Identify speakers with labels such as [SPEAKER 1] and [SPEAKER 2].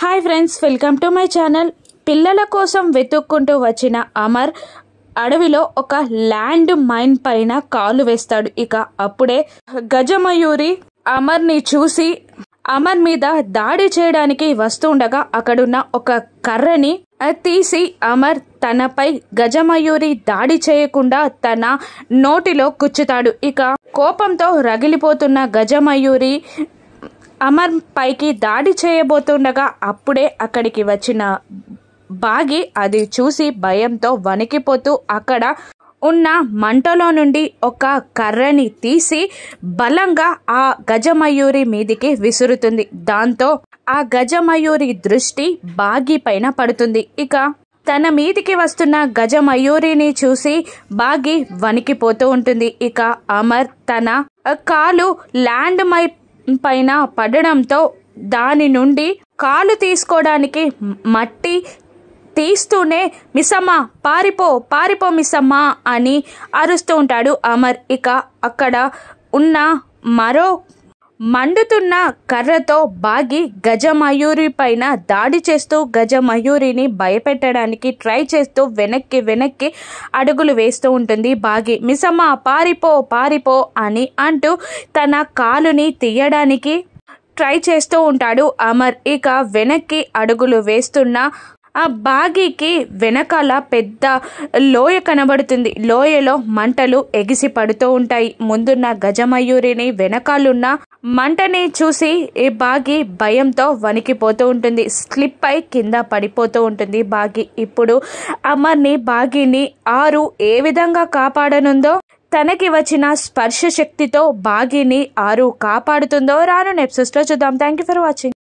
[SPEAKER 1] Hi friends, welcome to my channel. పిల్లల కోసం వెతుక్కుంటూ వచ్చిన అమర్ అడవిలో ఒక ల్యాండ్ మైన్ పైన కాలు వేస్తాడు. ఇక అప్పుడే గజమయూరి అమర్ని చూసి అమర్ మీద దాడి చేయడానికి వస్తుండగా అక్కడున్న ఒక కర్రని తీసి అమర్ తనపై గజమయూరి దాడి చేయకుండా తన నోటిలో గుచ్చుతాడు. ఇక కోపంతో రగిలిపోతున్న గజమయూరి అమర్ పైకి దాడి చేయబోతుండగా అప్పుడే అక్కడికి వచ్చిన బాగి అది చూసి భయంతో వణికిపోతూ అక్కడ ఉన్న మంటలో నుండి ఒక కర్రని తీసి బలంగా ఆ గజమయూరి మీదికి విసురుతుంది. దాంతో ఆ గజమయూరి దృష్టి బాగి పైన పడుతుంది. ఇక తన మీదికి వస్తున్న గజమయూరిని చూసి బాగి వణికిపోతూ ఉంటుంది. ఇక అమర్ తన కాలు ల్యాండ్ మైన్ పైన పడడంతో దాని నుండి కాలు తీసుకోవడానికి మట్టి తీస్తూనే మిస్సమ్మ పారిపో పారిపో మిస్సమ్మ అని అరుస్తూ ఉంటాడు అమర్. ఇక అక్కడ ఉన్న మరో మండుతున్న కర్రతో బాగి గజమయూరి పైన దాడి చేస్తూ గజమయూరిని భయపెట్టడానికి ట్రై చేస్తూ వెనక్కి అడుగులు వేస్తూ ఉంటుంది బాగి. మిస్సమ్మ పారిపో పారిపో అని అంటూ తన కాలుని తీయడానికి ట్రై చేస్తూ ఉంటాడు అమర్. ఇక వెనక్కి అడుగులు వేస్తున్న ఆ బాగికి వెనకాల పెద్ద లోయ కనబడుతుంది. లోయలో మంటలు ఎగిసి పడుతూ ఉంటాయి. ముందున్న గజమయూరిని వెనకాలన్న మంటని చూసి ఈ బాగి భయంతో వణికిపోతూ ఉంటుంది. స్లిప్ అయి కింద పడిపోతూ ఉంటుంది బాగి. ఇప్పుడు అమర్ని బాగిని ఆరు ఏ విధంగా కాపాడనుందో, తనకి వచ్చిన స్పర్శ శక్తితో బాగిని ఆరు కాపాడుతుందో రాను ఎపిసోడ్స్ లో చూద్దాం. Thank you for watching.